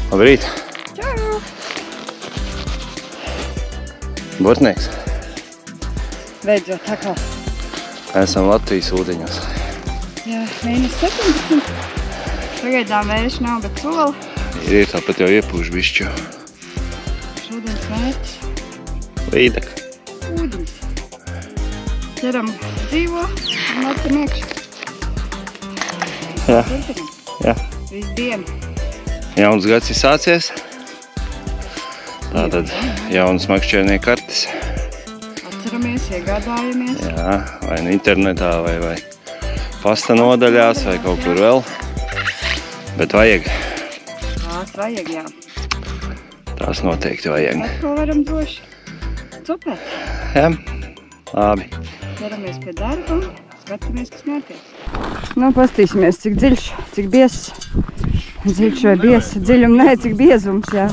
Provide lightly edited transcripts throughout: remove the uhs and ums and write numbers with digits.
Labrīt! Čau! Bortnieks. Beidzot, tā kā. Esam Latvijas ūdeņos. Jā, -17. Pagaidām vējš nav, bet sola. Ir tāpat jau iepūš bišķu. Šodienas mērķis. Līdaka. Ūdens. Ķeram dzīvo un metam iekšā. Jā. Turpinam. Jā. Visu dienu. Jauns gads ir sācies. Tātad jaunas makšķernieku kartes. Atceramies, iegādājamies. Jā, vai nu internetā, vai pasta nodaļās, vai kaut kur vēl. Bet vajag. Tās vajag, jā. Tās noteikti vajag. Mēs ko varam droši cupēt. Jā, labi. Ķeramies pie darba un skatāmies, kas notiek. Nu, pastīsimies, cik dziļš, cik biezs. Dziļš vai biezs? Dziļum, nē, cik biezums, jā.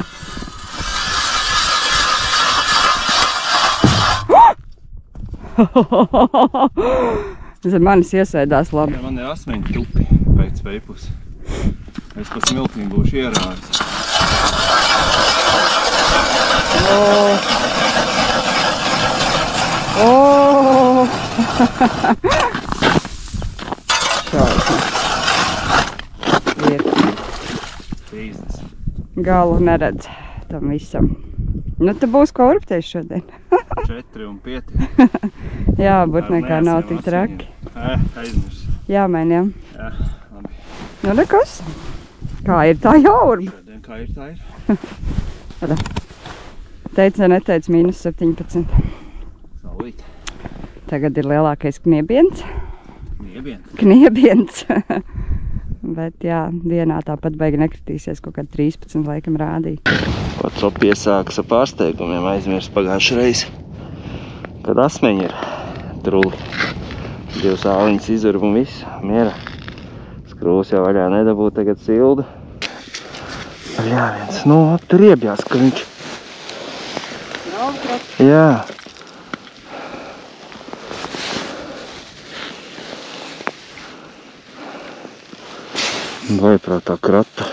Zem manis iesēdās labi. Ja man ir asmeņu tupi pēc veipus. Es pa smiltīm būšu ierāvis. Galu neredz tam visam. Nu, te būs ko urpties šodien. 4 un 5. Jā, Bortniekā nav tik traki. Aizmirs. Jāmain, jā. Jā, labi. Nu, nekas. Kā ir tā jāurba? Šodien kā ir, tā ir. Teica, neteica -17. Saulīt. Tagad ir lielākais kniebiens. Kniebiens. Kniebiens. Bet jā, dienā tāpat baigi nekritīsies, kaut kād 13 laikam rādīja. Pats piesākas ar pārsteigumiem, aizmirst pagājušu reizi, kad asmeņi ir truli. 2 āliņas izurba un viss, miera. Skrūvs jau vaļā nedabū, tagad sildu. Jā, viens, nu, tur iebjās, ka viņš... Nav krats. Jā. Vai prātā krata.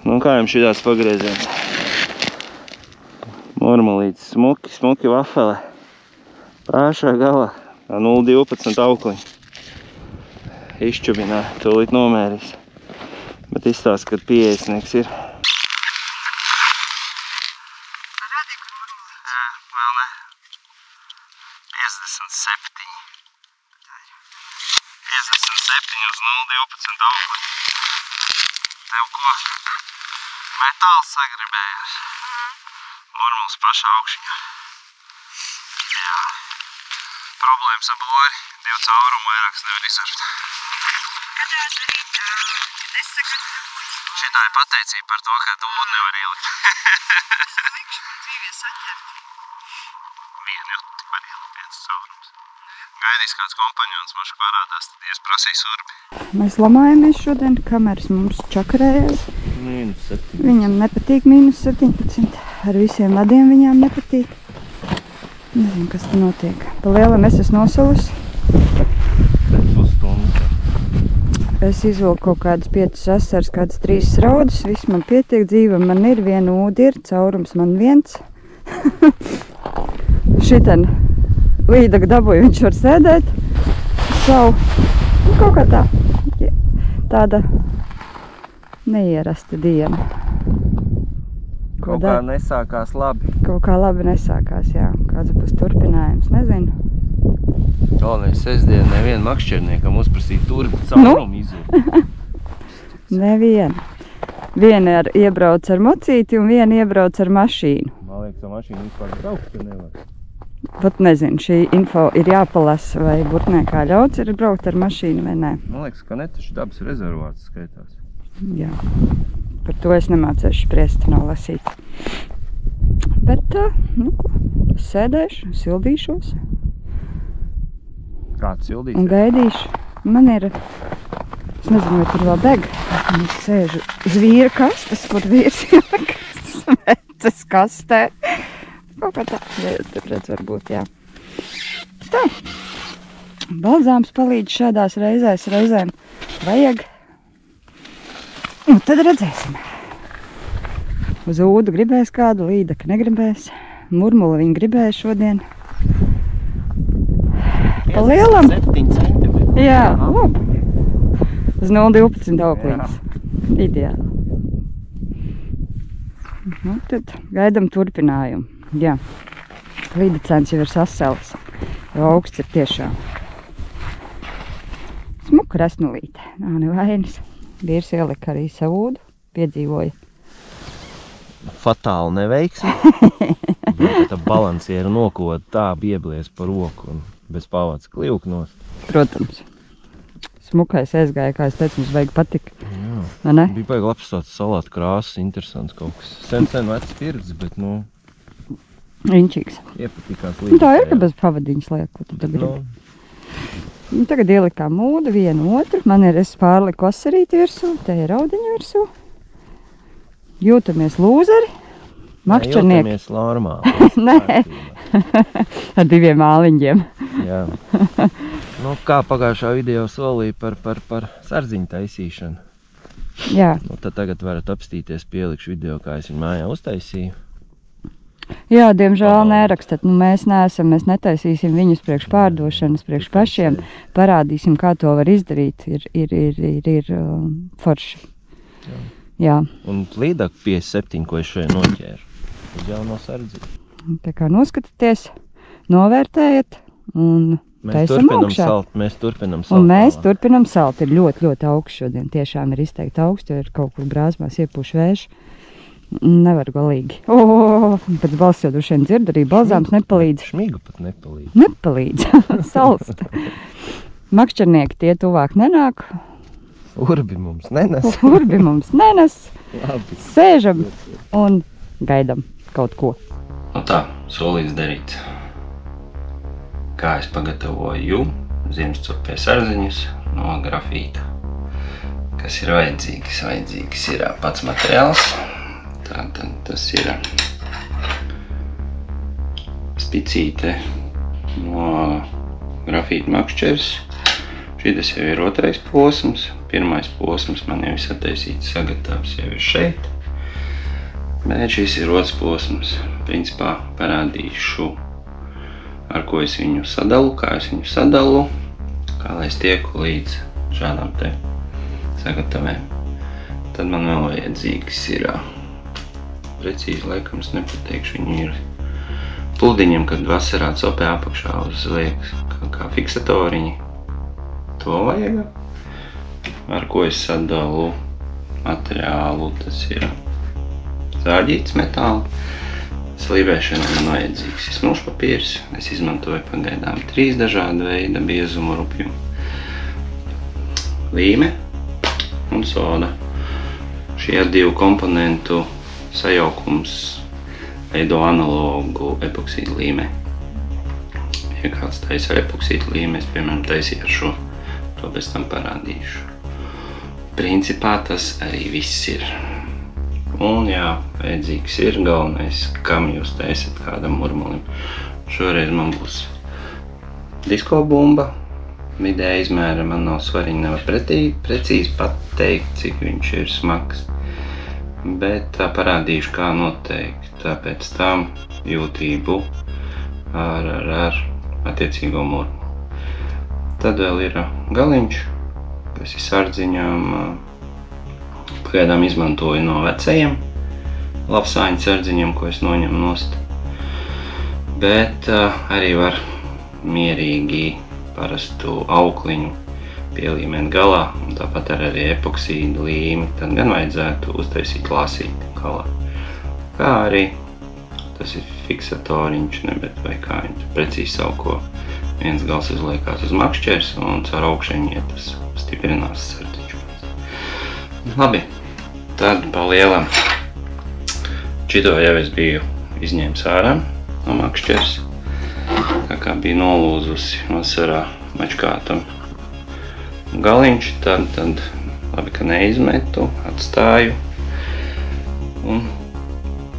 Nu, kā jums šitās pagrieziens? Mormalītis, smuki vafele. Pašā galā 0,12 aukliņi. Izčubinā, tūlīt nomērīs. Bet izstāsta, kad 50 ir. Radi, kur mormalītis? Jā, vēl ne. 57. 57 uz 0,12 aukliņi. Tev ko? Metāls sagribējās. Mormals pašā augšņā. Jā. Problēmas ar bori. 2 caurumu vairākas nevar izsarpt. Katrā ziņā, kad es sagatavoju. Šitā ir pateicība par to, ka tu ūdeni nevar ielikt. Es likšu man dzīvie saķert. Vienu jau tik var ielikt, 1 caurums. Gaidīs kāds kompaņons mašku parādās, tad ies prasīs urbi. Mēs lamājamies šodien, kameras mums čakarējās. -7. Viņam nepatīk -17. Ar visiem vadiem viņām nepatīk. Nezinu, kas te notiek. Pa lielam es esmu nosalusi. Es izvilku kaut kādas 5 asaras, kādas 3 raudus. Viss man pietiek, dzīve man ir, viena ūdi ir, caurums man viens. Šiten līdaga dabūju, viņš var sēdēt. Savu, kaut kā tā, tāda neierasta diena. Kaut kā nesākās labi. Kaut kā labi nesākās, jā. Kāds būs turpinājums, nezinu. Galvenais sestdien nevienu makšķerniekam uzprasīt turbi caurumu izurbi. Nevienu. Viena iebrauc ar mocīti un viena iebrauc ar mašīnu. Man liekas, ka mašīna vispār braukt nevar. Pat nezinu, šī info ir jāpalasa, vai Bortniekā ļauts ir braukt ar mašīnu vai nē. Man liekas, ka ne taču dabas rezervāts skaitās. Jā. Par to es nemācēšu spriest, nav lasīt. Bet, nu ko, es sēdēšu, sildīšos. Kāds sildīs? Un gaidīšu. Man ir, es nezinu, vai tur vēl deg. Es sēžu uz vīra kastes, kur vīrs ielikas sveces kastē. Kaut kā tā, ja tur redz varbūt, jā. Tā. Balzāms palīdz šādās reizēm vajag. Un tad redzēsim. Uz ūdu gribēs kādu, līdaka negribēs. Murmula viņa gribēja šodien. Pa lielam. 7 centimetri. Jā, labi. Uz 0,12 aukliņas. Ideāli. Nu, tad gaidam turpinājumu. Jā. Līdacēns jau ir sasels. Jo augsts ir tiešām. Smuka resnulīte. Nav nevainas. Vīrs ielika arī savu ūdu. Piedzīvoja. Fatāli neveiksmi. Tā balansieru nokot tā bieblies par roku un bez pavads kļūknos. Protams. Smukais aizgāja, kā es teicu, mums vajag patika. Jā. Vai ne? Bija baigi labs tāds salātu krāsas, interesants kaut kas. Sen vecs pirks, bet, nu, Riņķīgs. iepatikās Nu, tā ir, ka bez pavadiņas liek, ko tu gribi. Nu, tagad ielikām ūdu vienu otru. Man ir es pārliku osarīti virsū, te ir audiņu virsū. Jūtamies lūzeri. Makšķernieki. Jūtamies normāli. Nē. Ar 2 māliņiem. Jā. Nu, kā pagājušā video solīja par sarziņu taisīšanu. Jā. Nu, tad tagad varat apstīties, pielikšu video, kā es viņu mājā uztaisīju. Jā, diemžēl nerakstat. Nu, mēs netaisīsim viņus priekš pārdošanas, priekš pašiem. Parādīsim, kā to var izdarīt. Ir forši. Jā. Un līdāk 57, ko es šeit noķēru. Uz jauno sardziņu. Tā kā noskatieties, novērtējiet un taisam augšā. Mēs turpinam salt. Un mēs turpinam salt. Ir ļoti augsts šodien. Tiešām ir izteikti augsts, jo ir kaut kur brāzmās iepūš vējš. Nevar galīgi. Pēc balss jau droši vien dzird, arī balzāms nepalīdz. Šmiga pat nepalīdz. Nepalīdz. Salsta. Makšķernieki tie tuvāk nenāk. Urbi mums nenes. Urbi mums nenes. Labi. Sēžam un gaidam kaut ko. Nu tā, solīts darīts. Kā es pagatavoju Ziemassvētku sarziņus no grafīta. Kas ir vajadzīgs? Vajadzīgs ir pats materiāls. Tātad tas ir spicīte no grafīta makšķeres. Šitas jau ir 2. posms. 1. posms man jau ir sataisīts, sagatavs jau ir šeit. Bet šis ir 2. posms. Principā parādīšu, ar ko es viņu sadalu, kā es viņu sadalu, kā lai es tieku līdz šādām te sagatavēm. Tad man vēl vajadzīgs ir, precīzi laikam es nepateikšu, viņi ir pludiņiem, kad vasarā copē apakšā uzliek kā fiksatoriņi. To vajag, ar ko es sadalu materiālu, tas ir zāģīts metāli. Slīvēšanai man vajadzīgs smilšu papīrs. Es izmantoju pagaidām 3 dažādu veida biezumu rupjumu. Līme un soda. Šie 2 komponentu sajaukums veido analogu epoksīdu līmē. Ja kāds taisa ar epoksīdu līmē, es piemēram taisīju ar šo, to pēc tam parādīšu. Principā tas arī viss ir. Un jā, vajadzīgs ir galvenais, kam jūs taisat kādam murmulim. Šoreiz man būs disko bumba. Vidēja izmēra man nav svarīgi, nevar precīzi pateikt, cik viņš ir smags. Bet parādīšu, kā noteikt pēc tam jūtību ar attiecīgo murmu. Tad vēl ir galiņš, kas ir sardziņām. Pagaidām izmantoju no vecajiem lapsāņu sardziņiem, ko es noņemu nost. Bet arī var mierīgi parastu aukliņu pielīmēt galā, un tāpat arī epoksīdu līmi, tad gan vajadzētu uztaisīt lasīti galā. Kā arī tas ir fiksatoriņš, bet vai kā viņš precīzi sauko. Viens gals uzliekās uz makšķers, un caur augšēņi tas stiprinās sardziņš. Labi, Tad pa lielam šito jau es biju izņēmis ārā no makšķeres. Tā kā bija nolūzusi vasarā mačkātam galiņš, tad labi, ka neizmetu, atstāju. Un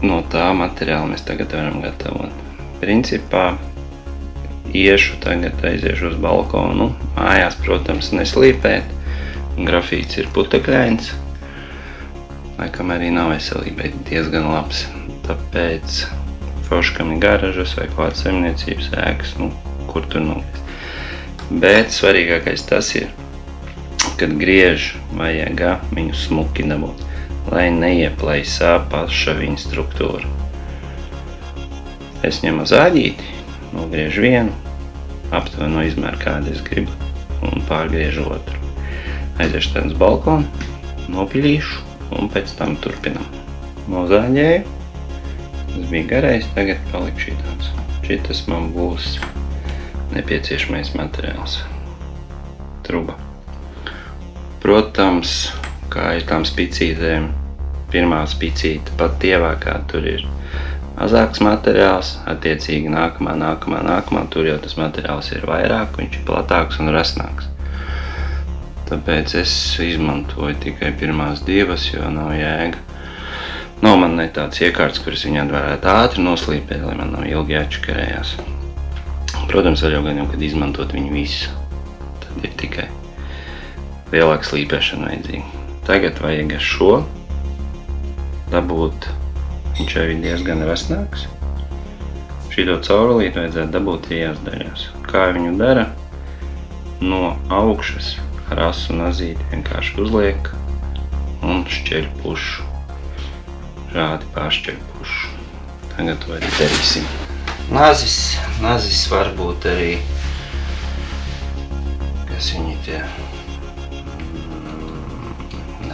no tā materiāla mēs tagad varam gatavot. Principā aiziešu uz balkonu. Mājās, protams, neslīpēt. Grafīts ir putekļains. Laikam arī nav veselībai diezgan labs. Tāpēc forši, kam ir garažas vai kāds saimniecības ēkas, kur tur noliest. Bet svarīgākais tas ir, kad griež, vajag viņu smuki dabūt, lai neieplaisā paša viņa struktūra. Es ņemu zāģīti, nogriežu vienu, aptuveni no izmēra, kādu es gribu, un pārgriežu otru. Aiziešu tad uz balkonu, nopiļīšu un pēc tam turpinam. Nozāģēju, tas bija garais, tagad palika šitāds. Šitas man būs nepieciešamais materiāls. Truba. Protams, kā ir tām spicītēm, pirmā spicīte pat tievākā, tur ir mazāks materiāls, attiecīgi nākamā, tur jau tas materiāls ir vairāk, viņš ir platāks un rasnāks. Tāpēc es izmantoju tikai pirmās divas, jo nav jēga. Nav man ne tāds iekārts, kuras viņādi varētu ātri noslīpēt, lai man nav ilgi jāčakarējās. Protams, var jau gan kad izmantot viņu visu, tad ir tikai lielāka slīpēšana vajadzīga. Tagad vajag ar šo dabūt, viņš jau ir diezgan rasnāks. Šito caurulīti vajadzētu dabūt trijās daļās. Kā viņu dara? No augšas ar asu nazīti vienkārši uzliek un šķeļ pušu. Šādi pāršķeļ pušu. Tagad to arī darīsim. Nazis var būt arī, kas viņi tie,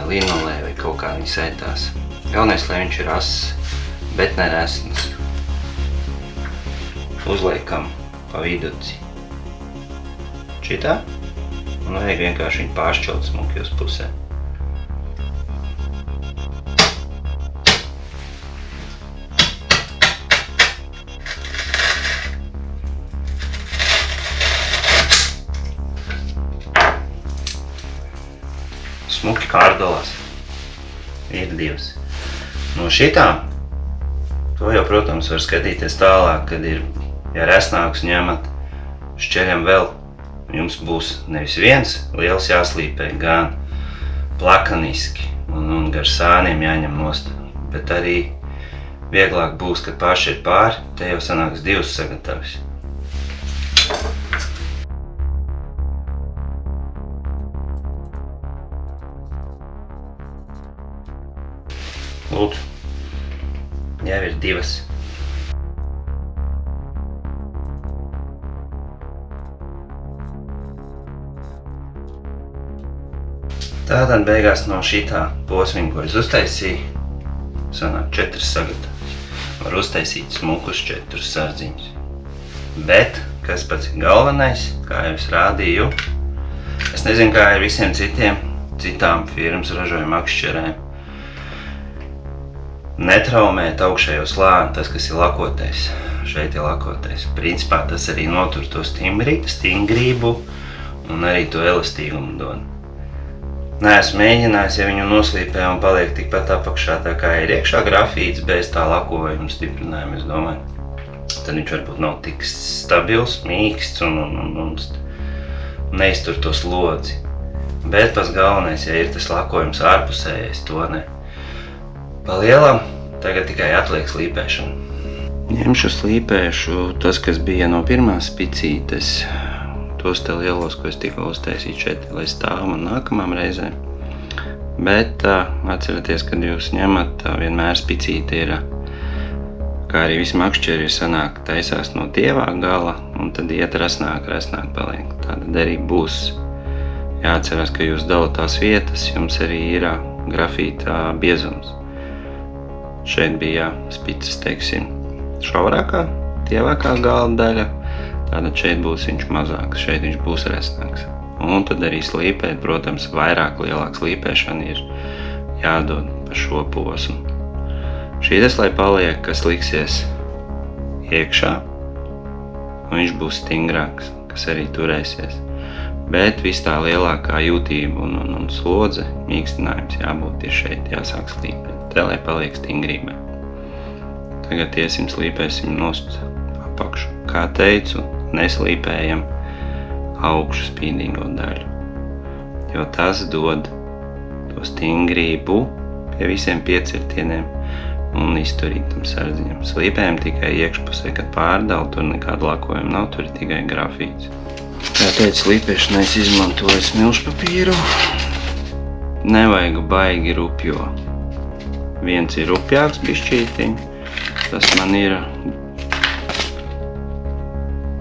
linolē vai kaut kā viņi sētās. Galvenais, lai viņš ir ass, bet neresns. Uzliekam pa viduci šitā un vajag vienkārši viņu pāršķelt smuki uz pusē. Smuki kārdolās. Ir divas. No šitām, to jau, protams, var skatīties tālāk, kad ir, ja resnāks ņemat, šķeļam vēl, jums būs nevis viens liels jāslīpē, gan plakaniski un gar sāniem jāņem nost, bet arī vieglāk būs, kad pāršķiet pāri, te jau sanāks divas sagatavas. Lūdzu, jau ir divas. Tātad beigās no šitā posmiņa, ko es uztaisīju, sanāk 4 sagatavas. Var uztaisīt smukus 4 sardziņus. Bet, kas pats ir galvenais, kā jau es rādīju, es nezinu, kā ir visiem citām firmas ražojumu makšķerēm, netraumēt augšējo slāni, tas, kas ir lakotais. Šeit ir lakotais. Principā tas arī notur to stingrību un arī to elastīgumu dod. Neesmu mēģinājis, ja viņu noslīpē un paliek tikpat apakšā, tā kā ir iekšā grafīts bez tā lakojuma stiprinājuma, es domāju. Tad viņš varbūt nav tik stabils, mīksts un neiztur to slodzi. Bet pats galvenais, ja ir tas lakojums ārpusējais, to ne. Pa lielam tagad tikai atliek slīpēšanu. Ņemšu slīpēšu tas, kas bija no pirmās spicītes, tos te lielos, ko es tikko uztaisīju šeit, lai stāv man nākamām reizēm. Bet atcerieties, kad jūs ņemat, vienmēr spicīte ir, kā arī visi makšķeri sanāk, taisās no tievā gala, un tad iet rasnāk paliek. Tātad arī būs jāatcerās, ka jūs dalat tās vietas, jums arī ir grafīta biezums. Šeit bija spices, teiksim, šaurākā, tievākā gala daļa, tātad šeit būs viņš mazāks, šeit viņš būs resnāks. Un tad arī slīpēt, protams, lielāka slīpēšana ir jādod pa šo posmu. Šītas, lai paliek, kas liksies iekšā, un viņš būs stingrāks, kas arī turēsies. Bet viss tā lielākā jūtība un slodze, mīkstinājums jābūt tieši šeit, jāsāk slīpēt. Te, lai paliek stingrībā. Tagad iesim slīpēsim nost apakšu. Kā teicu, neslīpējam augšu spīdīgo daļu, jo tas dod to stingrību pie visiem piecirtieniem un izturītam sardziņam. Slīpējam tikai iekšpusē, kad pārdala, tur nekāda lakojuma nav, tur ir tikai grafīts. Kā teicu, slīpēšanai es izmantoju smilšpapīru. Nevajag baigi rupjo. Viens ir rupjāks bišķītiņ, tas man ir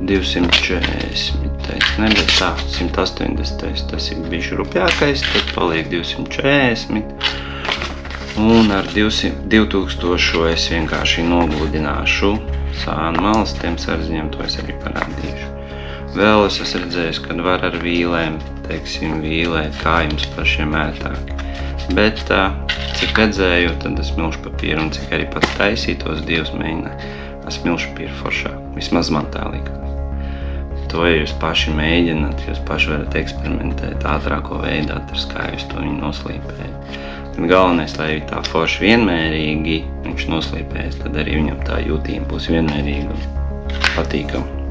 240, ne, bet tā, 180, tas ir bišķi rupjākais, tad paliek 240. Un ar 2000 es vienkārši nogludināšu sānu malas tiem sarziņiem, to es arī parādīšu. Vēl es esmu redzējis, kad var ar vīlēm, teiksim, vīlēt, kā jums pašiem ētāk. Bet cik redzēju, tad smilšpapīru un cik arī pats taisītos divus mēģināju, smilšpapīru foršāk. Vismaz man tā likās. To, ja jūs paši mēģināt, jūs paši varat eksperimentēt ātrāko veidu atrast, kā jūs to noslīpējat. Galvenais, lai tā forši vienmērīgi viņš noslīpējas, tad arī viņam tā jūtība būs vienmērīga un patīkama.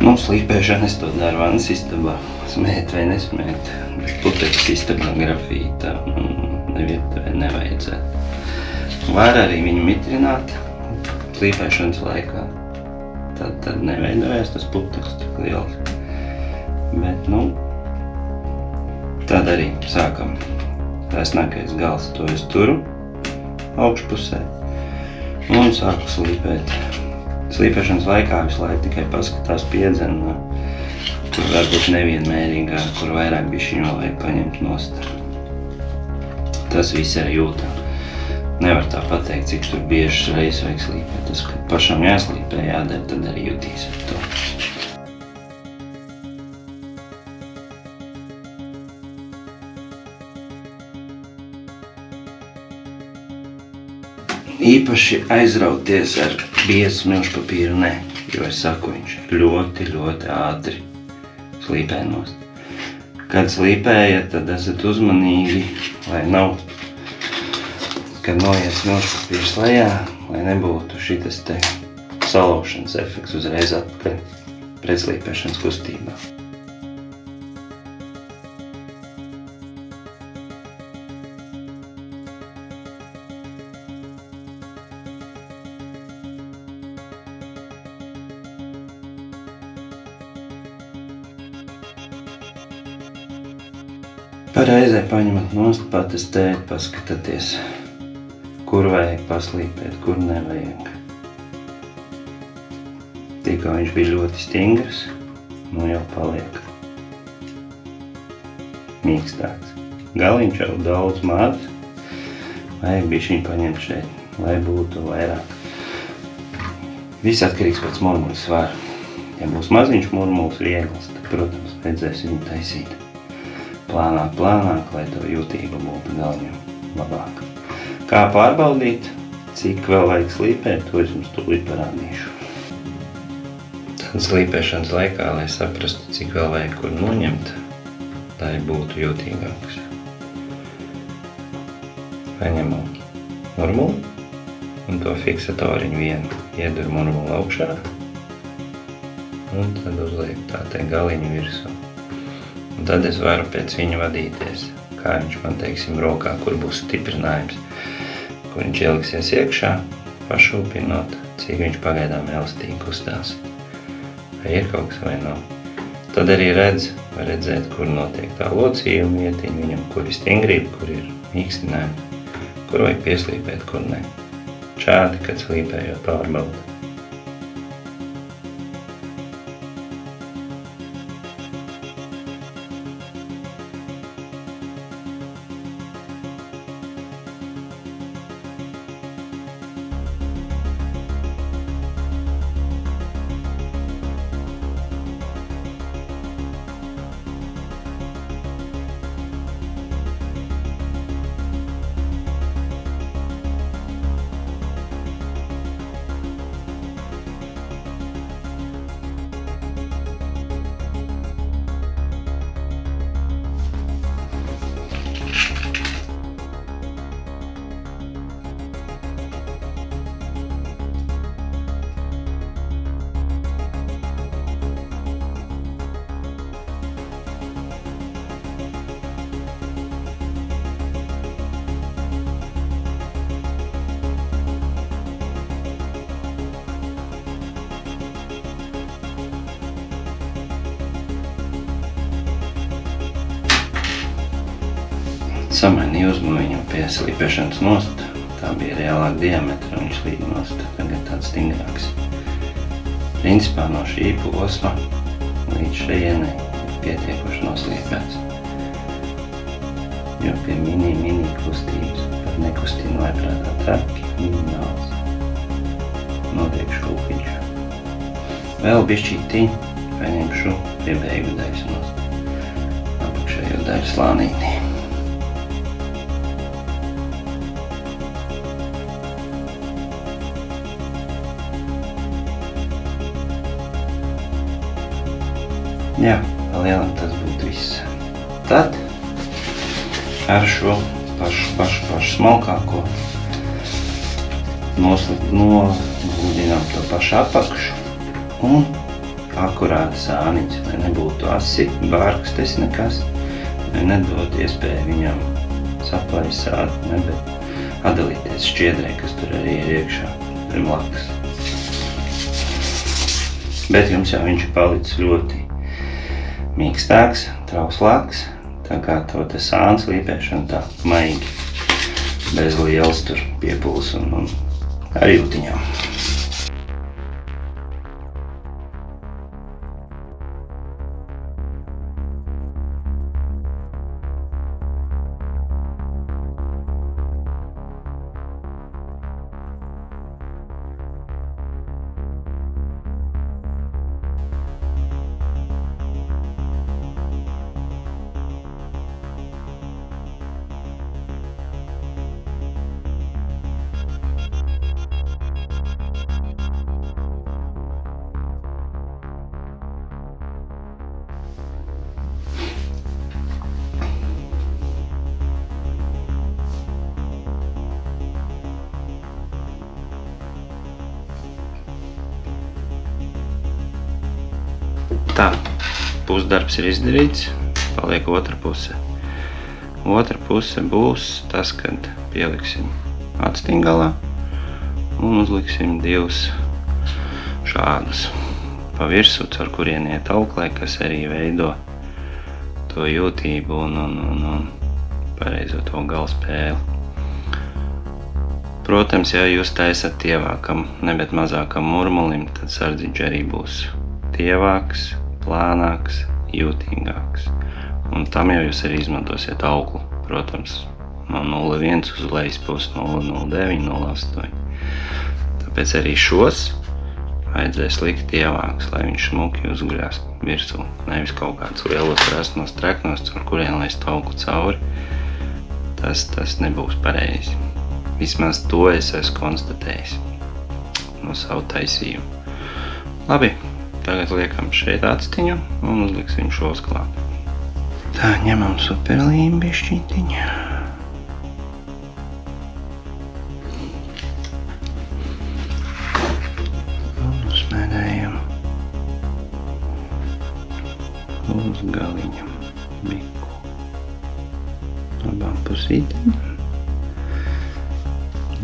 Nu, slīpēšana es to daru vannas istabā. Smēt vai nesmēt, bet putekļs istabā grafītā nevietavē nevajadzētu. Var arī viņu mitrināt slīpēšanas laikā. Tad neveidojas tas putekļs tik liels. Bet, nu, tad arī sākam. Taisnākais gals, to es turu augšpusē un sāku slīpēt. Slīpēšanas laikā visu laiku tikai paskatās piedzenā, kur varbūt nevienmērīgāk, kur vairāk bišķiņo vajag paņemt nost. Tas viss ir jūtā. Nevar tā pateikt, cik tur biežas reizes vajag slīpēt. Tas, kad pašam jāslīpē, jādara, tad arī jutīs ar to. Īpaši aizrauties ar biezu smilšpapīru ne, jo es saku, viņš ļoti, ļoti ātri slīpē nost. Kad slīpējat, tad esat uzmanīgi, lai nav, kad noiet smilšpapīrs lejā, lai nebūtu šitas te salaušanas efekts uzreiz atpakaļ pretslīpēšanas kustībā. Pareizē paņemat nost, patestēt, paskatāties, kur vajag paslīpēt, kur nevajag. Tikā viņš bija ļoti stingrs, nu jau paliek mīkstāks. Galiņš jau daudz maz, vajag bišķiņ paņemt šeit, lai būtu vairāk. Viss atkarīgs pēc murmuļa svara. Ja būs maziņš murmulis viegls, tad, protams, vajadzēs viņu taisīt. Plānāk, lai to jūtība būtu galiņam labāk. Kā pārbaudīt, cik vēl vajag slīpēt, to es jums tūlīt parādīšu. Tad slīpēšanas laikā, lai saprastu, cik vēl vajag kur noņemt, lai būtu jūtīgāks. Paņemam murmuli un to fiksatoriņu vienu iedur murmuli augšā un tad uzliek tā te galiņu virsū. Un tad es varu pēc viņa vadīties, kā viņš man, teiksim, rokā, kur būs stiprinājums, kur viņš ieliksies iekšā, pašūpinot, cik viņš pagaidām elastīgi kustās. Vai ir kaut kas vai nav. Tad arī var redzēt, kur notiek tā locījuma vietiņa viņam, kur ir stingrība, kur ir mīkstinājumi, kur vajag pieslīpēt, kur ne. Šādi, kad slīpējot pārbauda. samainīju uzmu viņu pie slīpēšanas nost. Tā bija reālāk diametra un viņš slīd nost. Tagad tāds stingrāks. Principā no šī posma līdz šejienai ir pietiekuši noslīpēts. Jo pie mini kustības par nekustinu vaiprātā traki minimāls. Notiek šūpiņš. Vēl bišķītiņ paņemšu pie beigu daļas nost. Apakšējo daļu slānītī. Jā, palielam tas būtu viss. Tad ar šo pašu smalkāko nogludinām to pašu apakšu un akurāti sāniņas, lai nebūtu asi, bārkstes nekas, lai nedod iespēju viņam saplaisāt, bet atdalīties šķiedrē, kas tur arī ir iekšā, ir blakus. Bet jums jau viņš ir palicis ļoti mīkstāks, trauslāks, tā kā to te sāns līpēšana tā maigi, bez lielas tur piepuls un ar jūtiņām. Tā, pusdarbs ir izdarīts, paliek otra puse. Otra puse būs tas, kad pieliksim atstingalā un uzliksim divus šādus pa virsu, ar kurien iet auklē, kas arī veido to jūtību un pareizo to galspēli. Protams, ja jūs taisat tievākam, ne bet mazākam murmulim, tad sardziņš arī būs tievāks, plānāks, jūtīgāks. Un tam jau jūs arī izmantosiet auklu, protams, no 0,1 uz lejas pusi 0,09, 0,8. Tāpēc arī šos vajadzēs likt tievāks, lai viņš smuki uzguļās virsū. Nevis kaut kāds lielos rasnos treknos, ar kuriem laist auklu cauri. Tas nebūs pareizi. Vismaz to es esmu konstatējis no savu taisījumu. Labi. Tagad liekam šeit actiņu un uzliksim šos klāt. Tā, ņemam superlīmu bišķītiņu. Un uzmērējam uz galiņam biku. Abām pusītēm.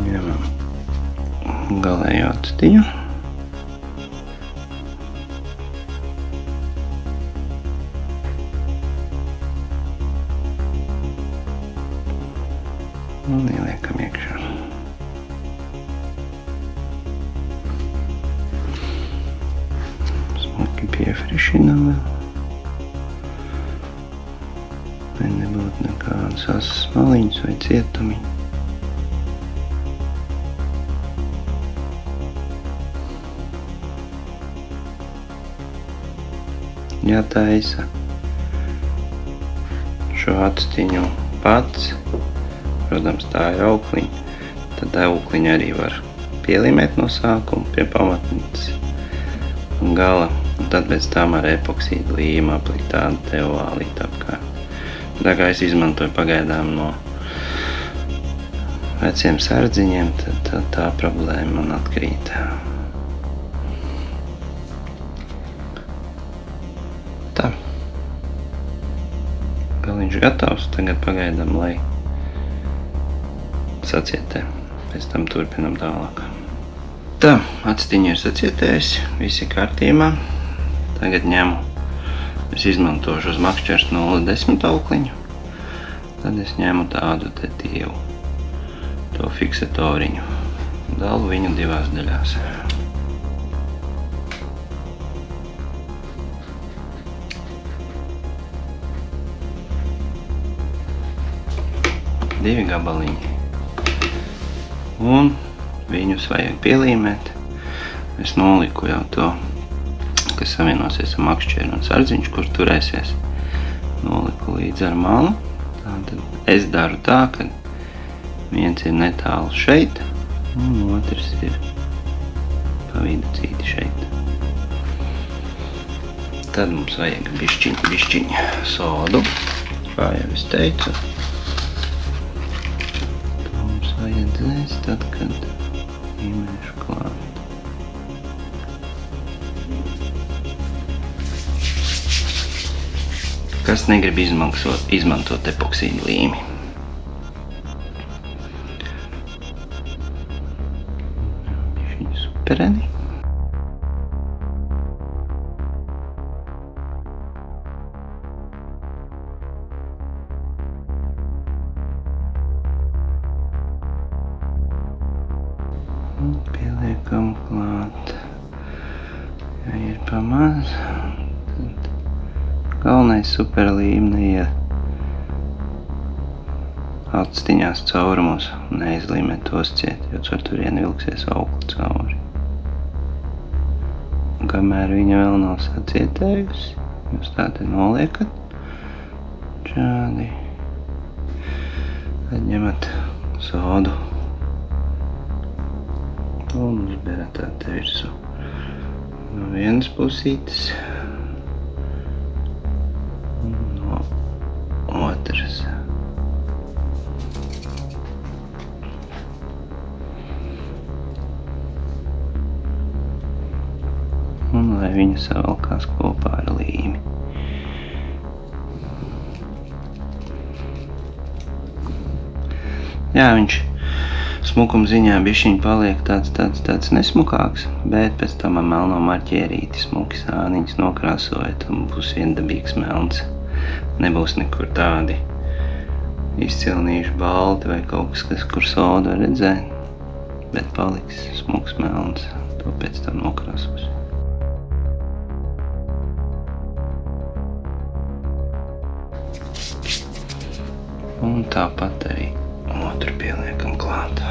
Ņemam galējo actiņu. Un ieliekam iekšā. Smuki piefrišinam vēl. Lai nebūtu nekādas asas maliņas vai cietumiņi. Ja taisa šo actiņu pats, protams, tā ir aukliņa, tad aukliņa arī var pielīmēt no sākuma pie pamatnes un gala, un tad pēc tam ar epoksīdu līmu aplikt tādu te ovālīti apkārt. Tā kā es izmantoju pagaidām no veciem sardziņiem, tad tā problēma man atkrīt. Tā. Galiņš gatavs, tagad pagaidām, lai sacietē. Pēc tam turpinam tālāk. Tā, actiņa ir sacietējusi, viss ir kārtībā. Tagad ņemu, es izmantošu uz makšķers 0,10 aukliņu. Tad es ņemu tādu te tievu, to fiksatoriņu, dalu viņu divās daļās. Divi gabaliņi. Un viņus vajag pielīmēt. Es noliku jau to, kas savienosies ar makšķeri un sardziņš, kur turēsies. Noliku līdz ar malu. Tātad es daru tā, ka viens ir netālu šeit, un otrs ir pa vidu cīti šeit. Tad mums vajag bišķiņ sodu, kā jau es teicu. To mums vajadzēs tad, kad īmēšu klāt. Kas negrib izmantot epoksīdu līmi. Bišķiņ supereni. Pieliekam klāt. Ja ir pamaz, tad galvenais superlīme neiet atstiņās caurumos, neizlīmē tos ciet, jo ar turieni vilksies aukli cauri. Kamēr viņa vēl nav sacietējusi, jūs tā te noliekat šādi, tad ņemat sodu un uzberat tā te virsū. No vienas pusītes un no otras. Un lai viņa savalkās kopā ar līmi. Jā, viņš smukuma ziņā bišķiņ paliek tāds nesmukāks, bet pēc tam ar melno marķierīti smuki sāniņas nokrāsojat un būs viendabīgs melns. Nebūs nekur tādi izcilnīši balti vai kaut kas, kur sodu var redzēt, bet paliks smuks melns, to pēc tam nokrāsos. Un tāpat arī otru pieliekam klāt.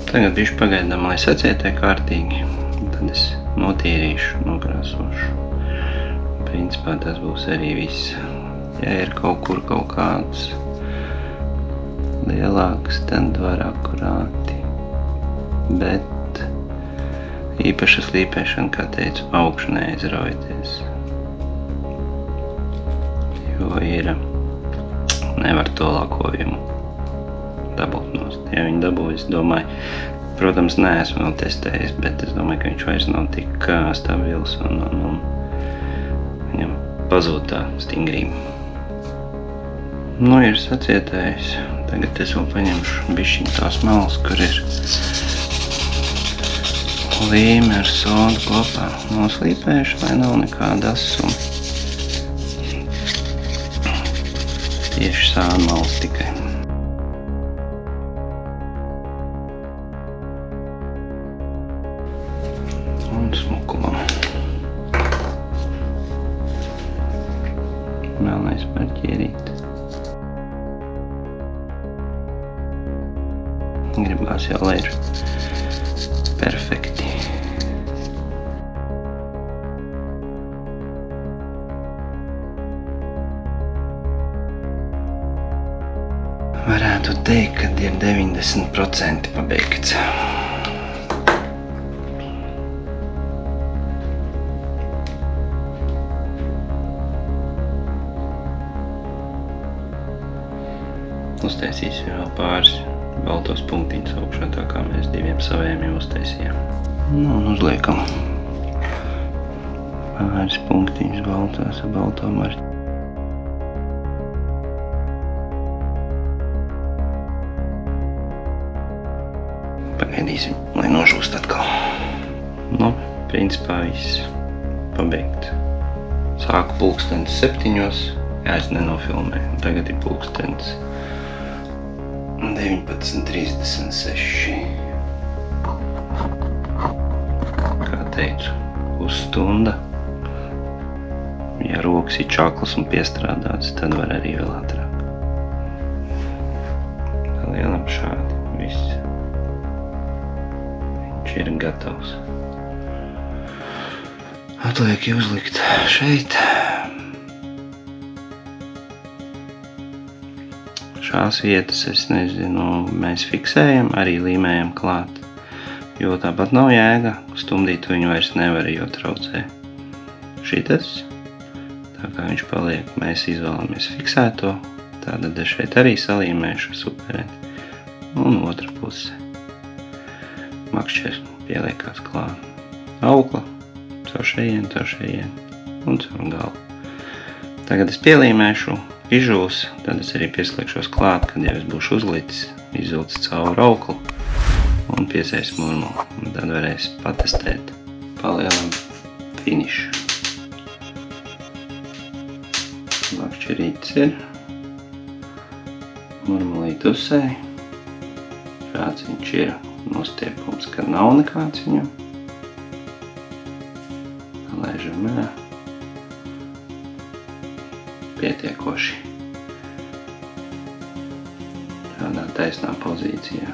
Tagad bišķi pagaidām, lai sacietē kārtīgi, tad es notīrīšu, nokrāsošu. Principā tas būs arī viss. Ja ir kaut kur kaut kāds lielāks, tad var akurāti. Bet īpaša slīpēšana, kā teicu, augšu neaizraujoties. Jo nevar to lakojumu dabūt nost. Ja viņu dabūju, es domāju, protams, neesmu vēl testējis, bet es domāju, ka viņš vairs nav tik stabils un viņam pazūd tā stingrība. Nu, ir sacietējis. Tagad es vēl paņemšu bišķiņ tās malas, kur ir līme ar sodu kopā noslīpējuši, lai nav nekāda asuma. Tieši sāna malas tikai. Un smukumam. Melnais marķierīt. Gribās jau, lai ir perfekti. Varētu teikt, ka ir 90% pabeigts. Uztaisīsim vēl pāris baltos punktiņus augšā, tā kā mēs diviem savējiem jau uztaisījām. Nu, un uzliekam pāris punktiņus baltās ar balto marķi. Pagaidīsim, lai nožūst atkal. Nu, principā viss pabeigt. Sāku pulkstenis 7. Jā, es nenofilmēju. Tagad ir pulkstenis 19:36. Kā teicu, pusstunda. Ja rokas ir čaklas un piestrādāts, tad var arī vēl ātrāk. Palielam šādi. Viss. Viņš ir gatavs. Atliek uzlikt šeit. Šās vietas, es nezinu, mēs fiksējam, arī līmējam klāt. Jo tāpat nav jēga, stumdīt viņu vairs nevar, jo traucē šitas. Tā kā viņš paliek, mēs izvēlamies fiksēto. Tātad šeit arī salīmēšu superēt. Un otra puse. Makšķers pieliekās klāt. Aukla. Caur šeien un caur galu. Tagad es pielīmēšu, izžūs, tad es arī pieslēgšos klāt, kad jau es būšu uzlicis, izvilcis caur auklu un piesēs murmulu. Un tad varēs patestēt palielam finišu. Makšķerītis ir, murmulīt uzsē. Šāds viņš ir nostiepums, kad nav nekāds viņam. Laižam mērā. Pietiekoši. Tādā taisnā pozīcijā.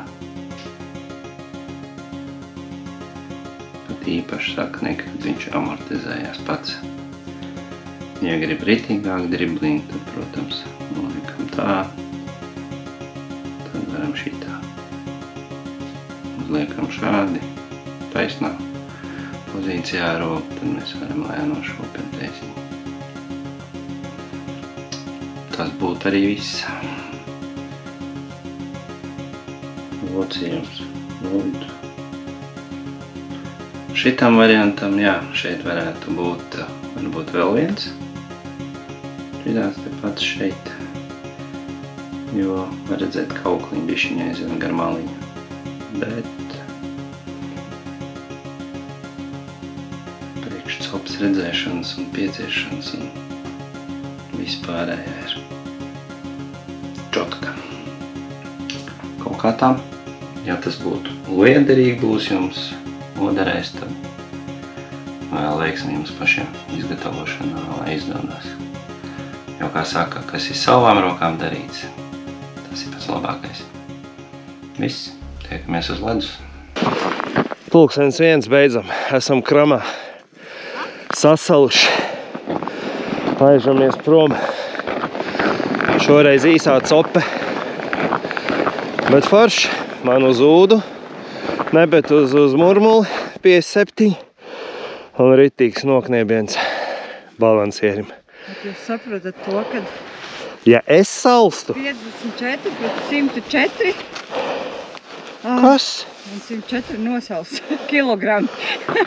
Pat īpaši sakne, kad viņš amortizējās pats. Ja grib ritīgāk driblīt, tad, protams, noliekam tā. Tad varam šitā. Uzliekam šādi, taisnā pozīcijā roku, tad mēs varam lēno šopentēsim. Tas būtu arī viss. Locījums. Lūdzu. Šitam variantam, jā, šeit varētu būt varbūt vēl viens. Šitās te pats šeit. Jo var redzēt, ka aukliņi bišķiņa aizvien gar maliņu. Bet priekšcops redzēšanas un pieciešanas un vispārējā ir čotka. Kaut kā tā, ja tas būtu liederīgi būs jums noderēs, tad vēl veiksim jums pašiem izgatavošanā, lai izdodas. Jo, kā saka, kas ir savām rokām darīts, tas ir pats labākais. Viss, tiekamies uz ledus. Pulkstenis 1 beidzam, esam kramā. Sasaluši. Laižamies prom. Šoreiz īsā cope. Bet forši. Man uz ūdu. Ne, bet uz murmuli 57. Un ritīgs nokniebiens balansierim. Bet jūs saprotat to, kad ja es salstu. 54 pret 104. Kas? Un 104 nosals kilogrami.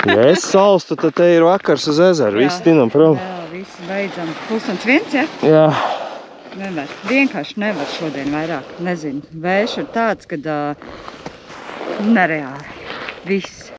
Ja es salstu, tad te ir vakars uz ezeru. Visi tinam prom. Jā, visi beidzam. Pulkstenis 1, ja? Jā. Nevar. Vienkārši nevar šodien vairāk. Nezinu. Vējš ir tāds, kad nereāli. Viss.